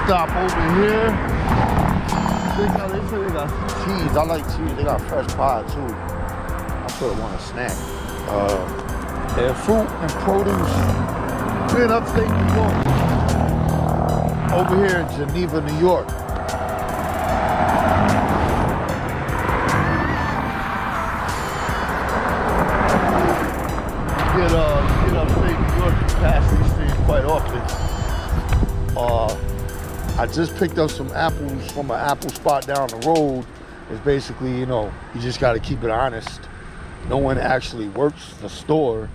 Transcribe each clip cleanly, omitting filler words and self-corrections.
stop over here. They say they got cheese. I like cheese. They got fresh pie too. I sort of want a snack. And fruit and produce. We're in upstate New York. Over here in Geneva, New York. Get upstate New York, you pass these things quite often. I just picked up some apples from an apple spot down the road. It's basically, you know, you just got to keep it honest. No one actually works the store.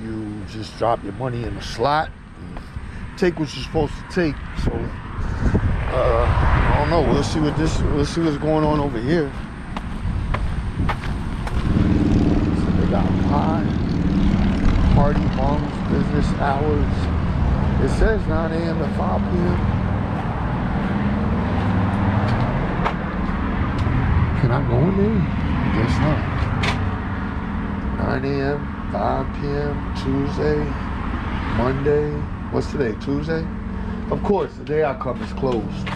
You just drop your money in the slot and take what you're supposed to take. So, I don't know. We'll see what's going on over here. So they got pie, party bungs, business hours. It says 9 a.m. to 5 p.m. Can I go in there? I guess not. 9 a.m., 5 p.m., Tuesday, Monday. What's today, Tuesday? Of course, the day I come is closed.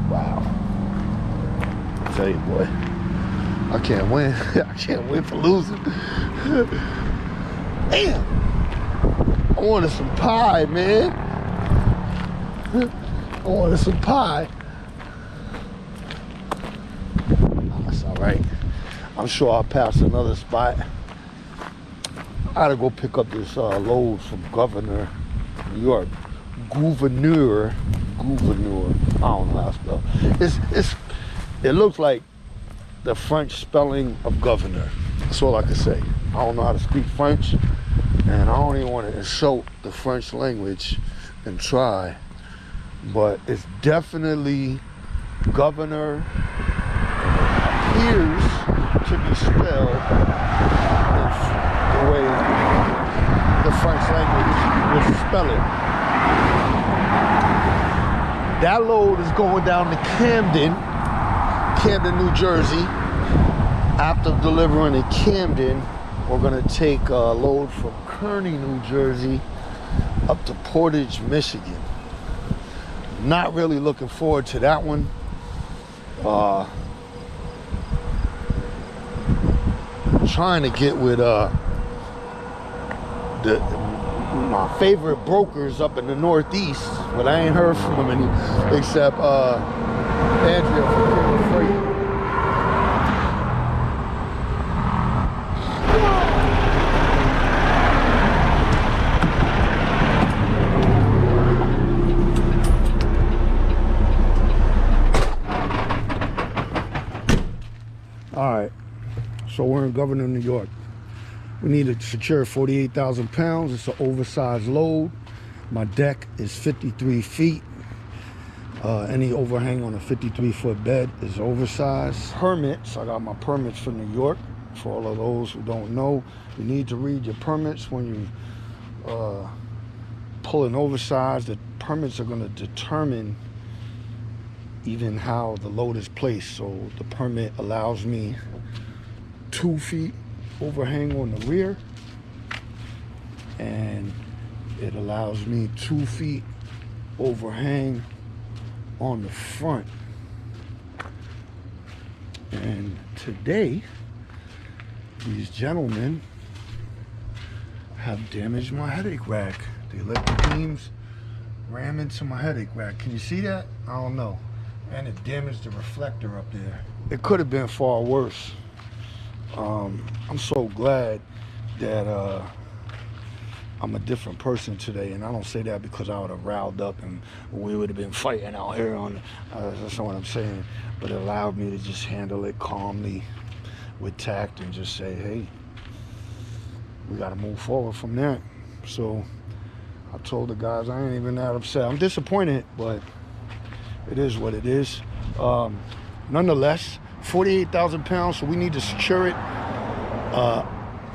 Wow. I tell you, boy, I can't win. I can't win for losing. Damn. I wanted some pie, man. I wanted some pie. That's all right. I'm sure I'll pass another spot. I gotta go pick up this load from Governor, New York. Gouverneur. I don't know how to spell. It looks like the French spelling of governor. That's all I can say. I don't know how to speak French, and I don't even want to insult the French language and try, but it's definitely governor. It appears to be spelled the way the French language would spell it. That load is going down to Camden, New Jersey. After delivering in Camden, we're gonna take a load from Kearney, New Jersey, up to Portage, Michigan. Not really looking forward to that one. Trying to get with my favorite brokers up in the Northeast, but I ain't heard from them any, except Andrea from King Freight. All right, so we're in Governor, New York. We need to secure 48,000 pounds. It's an oversized load. My deck is 53 feet. Any overhang on a 53-foot bed is oversized. Permits, I got my permits for New York. For all of those who don't know, you need to read your permits when you pull an oversized. The permits are gonna determine even how the load is placed. So the permit allows me 2 feet overhang on the rear, and it allows me 2 feet overhang on the front. And today these gentlemen have damaged my headache rack. They let the beams ram into my headache rack. Can you see that? I don't know. And it damaged the reflector up there. It could have been far worse. I'm so glad that I'm a different person today, and I don't say that because I would have riled up and we would have been fighting out here on, that's not what I'm saying, but it allowed me to just handle it calmly with tact and just say, hey, we got to move forward from that. So I told the guys I ain't even that upset. I'm disappointed, but it is what it is. Nonetheless, 48,000 pounds, so we need to secure it.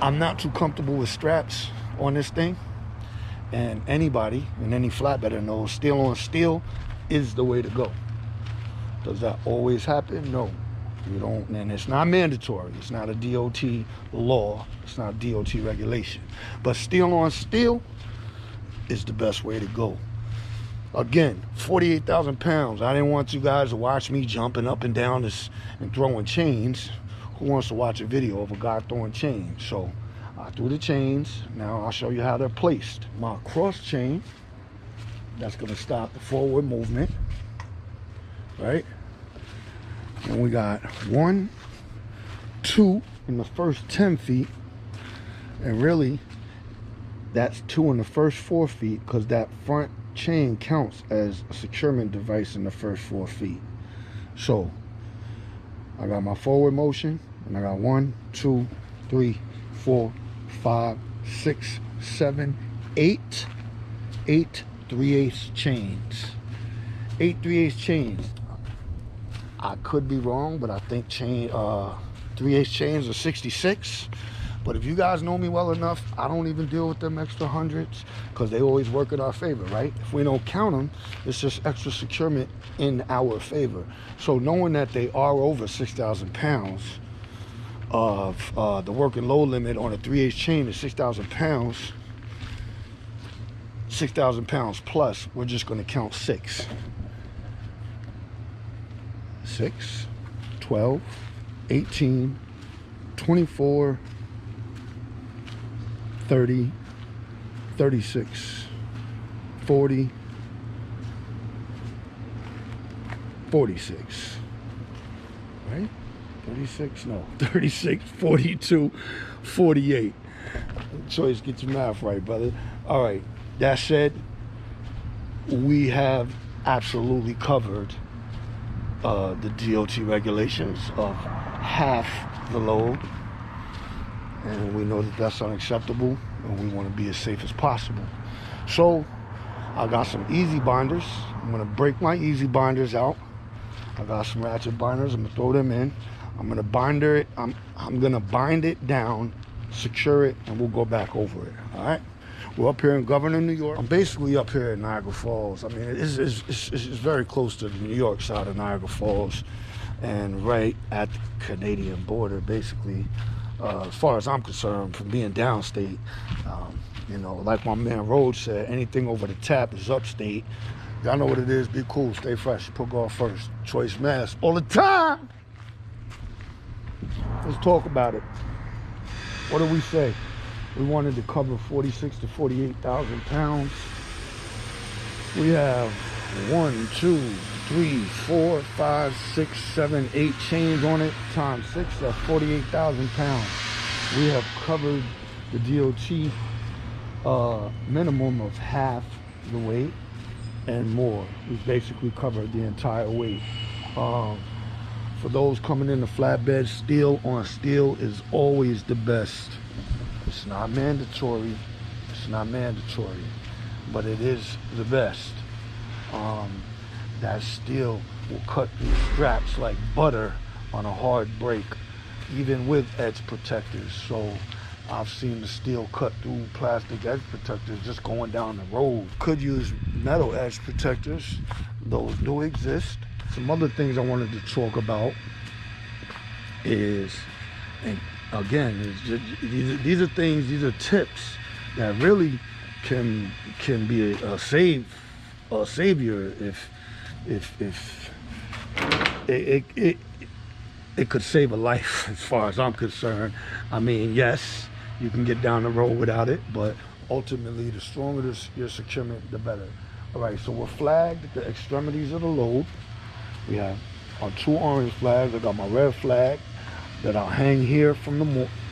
I'm not too comfortable with straps on this thing, and anybody and any flatbedder knows steel on steel is the way to go. Does that always happen? No, you don't, and it's not mandatory. It's not a DOT law. It's not a DOT regulation, but steel on steel is the best way to go. Again, 48,000 pounds. I didn't want you guys to watch me jumping up and down this and throwing chains. Who wants to watch a video of a guy throwing chains? So I threw the chains. Now I'll show you how they're placed. My cross chain, that's gonna stop the forward movement, right? And we got 1, 2 in the first 10 feet. And really, that's 2 in the first 4 feet, because that front chain counts as a securement device in the first 4 feet. So I got my forward motion, and I got 1, 2, 3, 4, 5, 6, 7, 8 3/8 chains. 8 3/8 chains. I could be wrong, but I think 3/8 chains are 66. But if you guys know me well enough, I don't even deal with them extra hundreds, because they always work in our favor, right? If we don't count them, it's just extra securement in our favor. So knowing that they are over 6,000 pounds of the working load limit on a 3/8 chain is 6,000 pounds, 6,000 pounds plus, we're just going to count 6. 6, 12, 18, 24, 30, 36, 40, 46, right? 36, no, 36, 42, 48. Choice, get your math right, brother. All right, that said, we have absolutely covered the DOT regulations of half the load. And we know that that's unacceptable, and we want to be as safe as possible. So I got some easy binders. I'm going to break my easy binders out. I got some ratchet binders. I'm going to throw them in. I'm going to binder it. I'm going to bind it down, secure it, and we'll go back over it. All right? We're up here in Governor, New York. I'm basically up here in Niagara Falls. I mean, it's very close to the New York side of Niagara Falls, and right at the Canadian border, basically. As far as I'm concerned, from being downstate, you know, like my man Rhodes said, anything over the tap is upstate. Y'all know what it is. Be cool, stay fresh, put God first. Choicemas all the time. Let's talk about it. What do we say? We wanted to cover 46 to 48,000 pounds. We have 1, 2, 3, 4, 5, 6, 7, 8 chains on it, times 6, that's 48,000 pounds. We have covered the DOT minimum of half the weight and more. We basically covered the entire weight. For those coming into flatbed, steel on steel is always the best. It's not mandatory. It's not mandatory, but it is the best. That steel will cut through straps like butter on a hard break, even with edge protectors. So I've seen the steel cut through plastic edge protectors just going down the road. Could use metal edge protectors. Those do exist. Some other things I wanted to talk about is, and again, is just, these are things, these are tips that really can be a savior if it could save a life, as far as I'm concerned. I mean, yes, you can get down the road without it, but ultimately, the stronger your securement, the better. All right, so we're flagged at the extremities of the load. We have our 2 orange flags. I got my red flag that I'll hang here from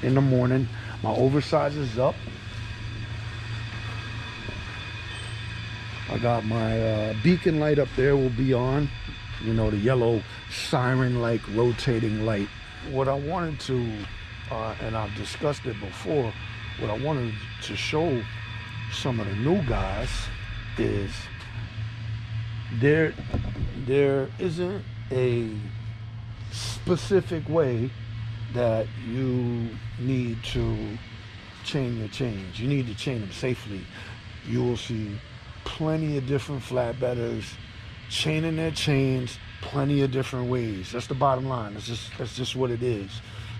in the morning. My oversize is up. I got my beacon light up there will be on. You know, the yellow siren-like rotating light. What I wanted to, and I've discussed it before, what I wanted to show some of the new guys is there isn't a specific way that you need to chain your chains. You need to chain them safely. You will see plenty of different flatbedders chaining their chains plenty of different ways. That's the bottom line. That's just what it is.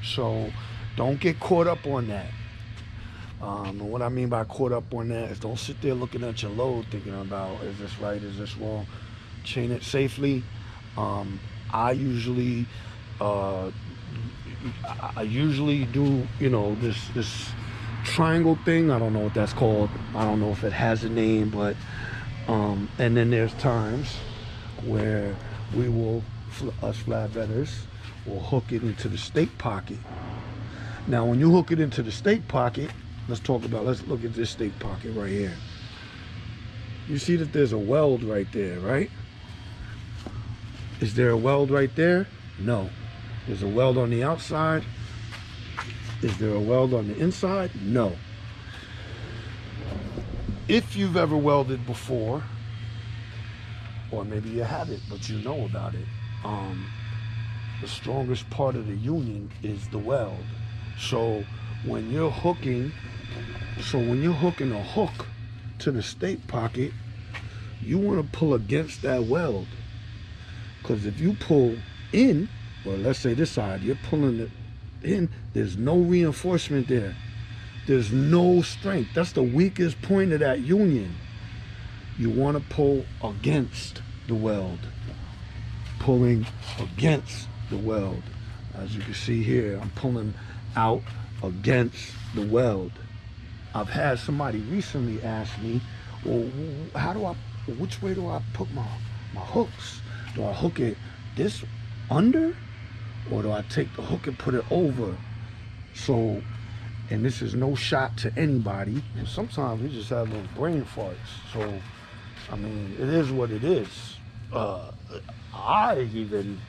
So don't get caught up on that. And what I mean by caught up on that is don't sit there looking at your load thinking about, is this right, is this wrong? Chain it safely. I usually do, you know, this triangle thing. I don't know what that's called. I don't know if it has a name, but and then there's times where we will, us flatbedders, will hook it into the stake pocket. Now, when you hook it into the stake pocket, let's look at this stake pocket right here. You see that there's a weld right there, right? Is there a weld right there? No. There's a weld on the outside. Is there a weld on the inside? No. If you've ever welded before, or maybe you haven't, but you know about it, the strongest part of the union is the weld. So when you're hooking a hook to the stake pocket, you want to pull against that weld. Because if you pull in, or let's say this side, you're pulling it in, there's no reinforcement there. There's no strength. That's the weakest point of that union. You want to pull against the weld. Pulling against the weld. As you can see here, I'm pulling out against the weld. I've had somebody recently ask me, well, which way do I put my hooks? Do I hook it this under, or do I take the hook and put it over? So, and this is no shot to anybody, and sometimes we just have little brain farts. So, I mean, it is what it is. I even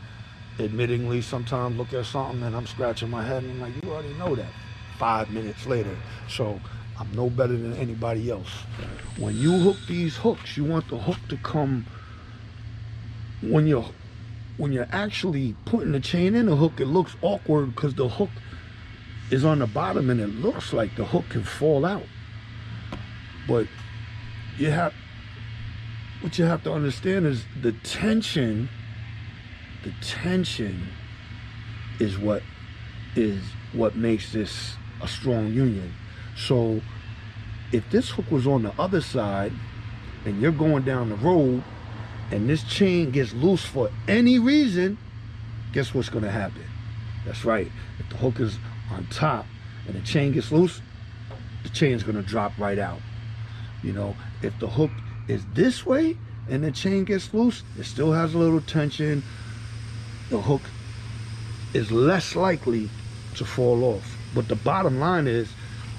admittingly sometimes look at something and I'm scratching my head and I'm like, you already know that 5 minutes later. So I'm no better than anybody else. When you hook these hooks, you want the hook to come, when you're actually putting the chain in the hook, it looks awkward because the hook is on the bottom and it looks like the hook can fall out. But what you have to understand is the tension is what makes this a strong union. So if this hook was on the other side and you're going down the road and this chain gets loose for any reason, guess what's going to happen? That's right. If the hook is on top and the chain gets loose, the chain's going to drop right out. You know, if the hook is this way and the chain gets loose, it still has a little tension. The hook is less likely to fall off. But the bottom line is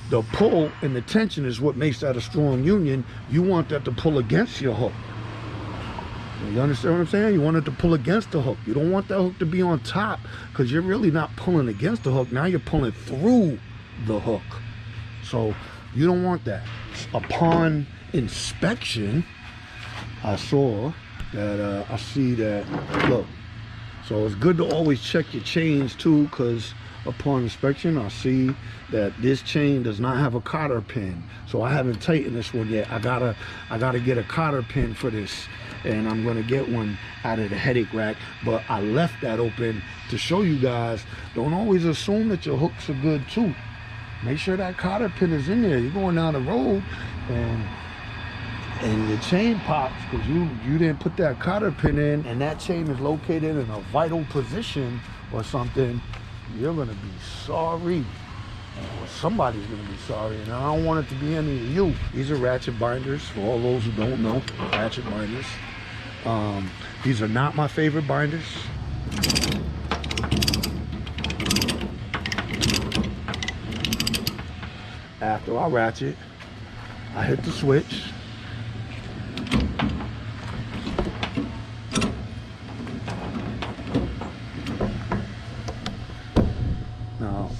the pull and the tension is what makes that a strong union. You want that to pull against your hook. You understand what I'm saying? You want it to pull against the hook. You don't want that hook to be on top, because you're really not pulling against the hook. Now you're pulling through the hook. So you don't want that. Upon inspection, I see that, look. So it's good to always check your chains too, because upon inspection, I see that this chain does not have a cotter pin. So I haven't tightened this one yet. I gotta get a cotter pin for this, and I'm gonna get one out of the headache rack. But I left that open to show you guys. Don't always assume that your hooks are good too. Make sure that cotter pin is in there. You're going down the road and your chain pops because you didn't put that cotter pin in, and that chain is located in a vital position or something. You're gonna be sorry, or somebody's gonna be sorry, and I don't want it to be any of you. These are ratchet binders, for all those who don't know. Ratchet binders. These are not my favorite binders. After I ratchet, I hit the switch.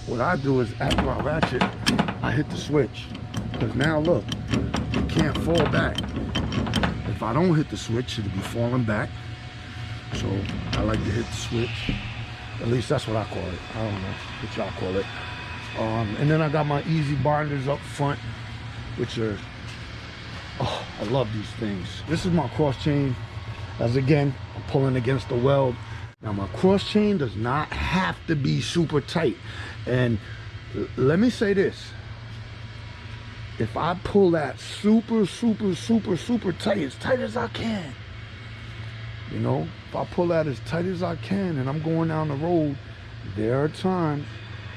What I do is, after I ratchet, I hit the switch. Because now look, it can't fall back. If I don't hit the switch, it'll be falling back. So I like to hit the switch. At least that's what I call it. I don't know what y'all call it. And then I got my easy binders up front, which are, oh, I love these things. This is my cross chain. As again, I'm pulling against the weld. Now my cross chain does not have to be super tight. And let me say this, if I pull that super tight as I can, you know, if I pull that as tight as I can and I'm going down the road, there are times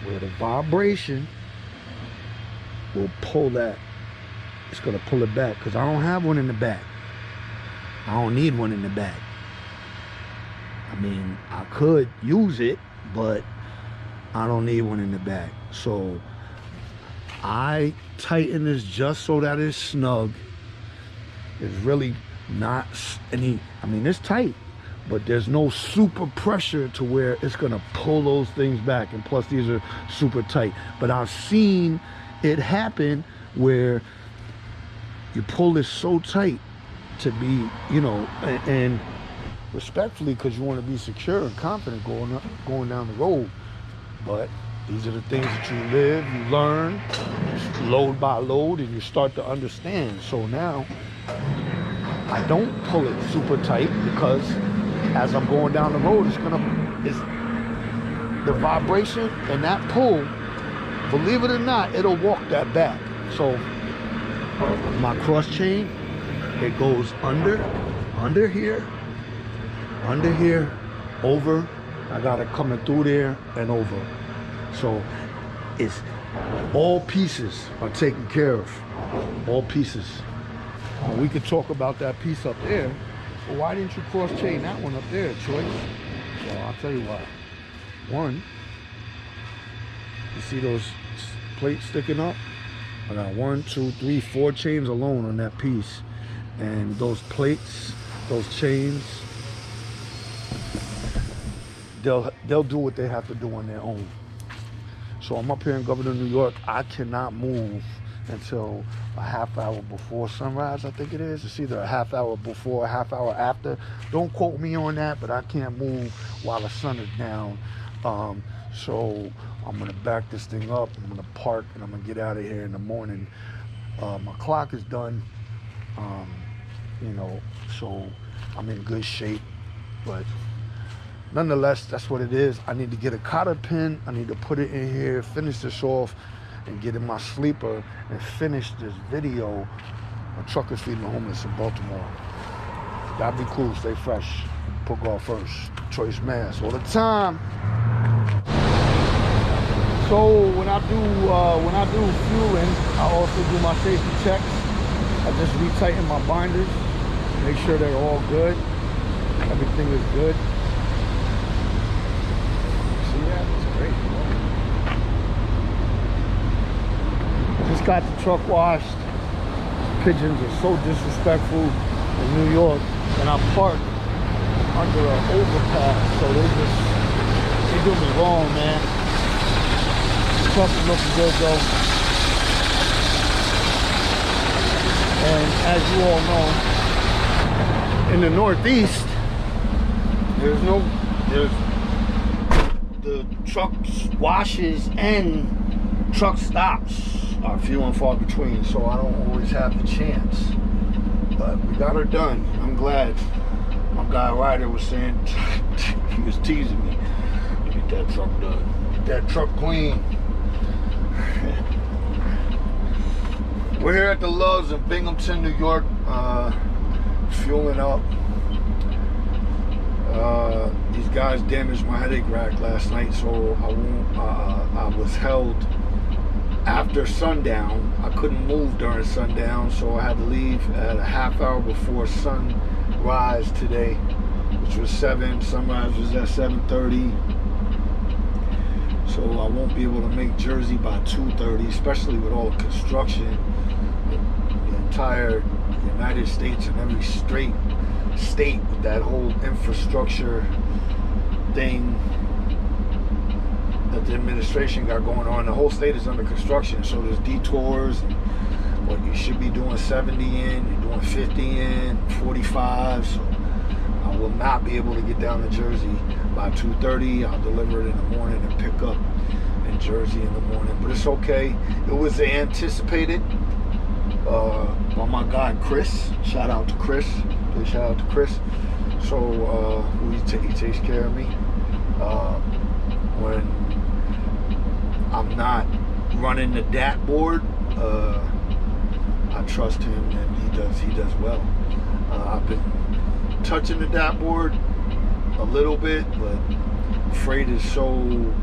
where the vibration will pull that. It's gonna pull it back, because I don't have one in the back. I don't need one in the back. I mean, I could use it, but I don't need one in the back. So I tighten this just so that it's snug. It's really not any, I mean, it's tight, but there's no super pressure to where it's gonna pull those things back. And plus these are super tight. But I've seen it happen where you pull this so tight to be, you know, and respectfully, because you want to be secure and confident going down the road. But these are the things that you live, you learn, load by load, and you start to understand. So now I don't pull it super tight, because as I'm going down the road, it's the vibration and that pull, believe it or not, it'll walk that back. So my cross chain, it goes under here, over. I got it coming through there and over. So it's all pieces are taken care of. All pieces. We could talk about that piece up there. Well, why didn't you cross chain that one up there, Choice? Well, I'll tell you why. One, you see those plates sticking up? I got 1, 2, 3, 4 chains alone on that piece. And those plates, those chains, they'll do what they have to do on their own. So I'm up here in Governor, New York. I cannot move until a half hour before sunrise, I think it is. It's either a half hour before, a half hour after. Don't quote me on that, but I can't move while the sun is down. So I'm gonna back this thing up, I'm gonna park, and I'm gonna get out of here in the morning. My clock is done, you know, so I'm in good shape, but nonetheless, that's what it is. I need to get a cotter pin, I need to put it in here, finish this off, and get in my sleeper, and finish this video on truckers feeding the homeless in Baltimore. That'd be cool, stay fresh, put God first, Choicemas all the time. So when I do fueling, I also do my safety checks. I just retighten my binders, make sure they're all good, everything is good. See that? It's great. Just got the truck washed. Pigeons are so disrespectful in New York, and I parked under an overpass, so they do me wrong, man. Truck is looking good though. And as you all know, in the Northeast, the truck washes and truck stops are few and far between, so I don't always have the chance. But we got her done. I'm glad. My guy Ryder was saying, he was teasing me, get that truck done, get that truck clean. We're here at the Loves in Binghamton, New York, fueling up. These guys damaged my headache rack last night, so I was held after sundown. I couldn't move during sundown, so I had to leave at a half hour before sunrise today, which was 7. Sunrise was at 7:30. So I won't be able to make Jersey by 2:30, especially with all the construction. The entire United States and every state with that whole infrastructure thing that the administration got going on. The whole state is under construction, so there's detours. What you should be doing 70 in, you're doing 50 in, 45. So I will not be able to get down to Jersey by 2:30. I'll deliver it in the morning and pick up in Jersey in the morning. But it's okay. It was anticipated by my guy Chris. Shout out to Chris. Big shout out to Chris. So he takes care of me when I'm not running the DAT board. I trust him, and he does well. I've been touching the dashboard a little bit, but freight is so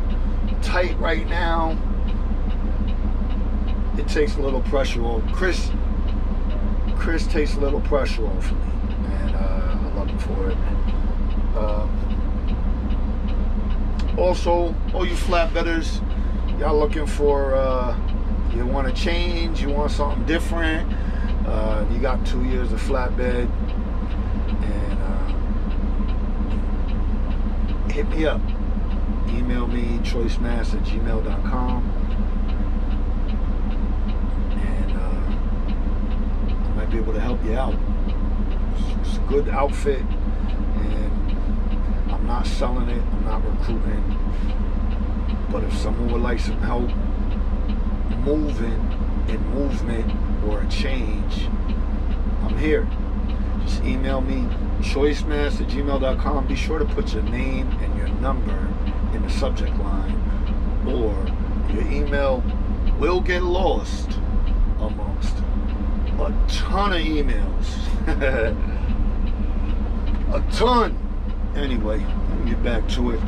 tight right now. It takes a little pressure off. Chris takes a little pressure off of me, and I love him for it. Also, all you flatbedders, y'all looking for, you want to change, you want something different, you got 2 years of flatbed, and hit me up. Email me, choicemas@gmail.com, and I might be able to help you out. It's a good outfit, and I'm not selling it, I'm not recruiting, but if someone would like some help moving in movement or a change, I'm here. Just email me, choicemas@gmail.com. Be sure to put your name and your number in the subject line, or your email will get lost amongst a ton of emails. A ton. Anyway, let me get back to it.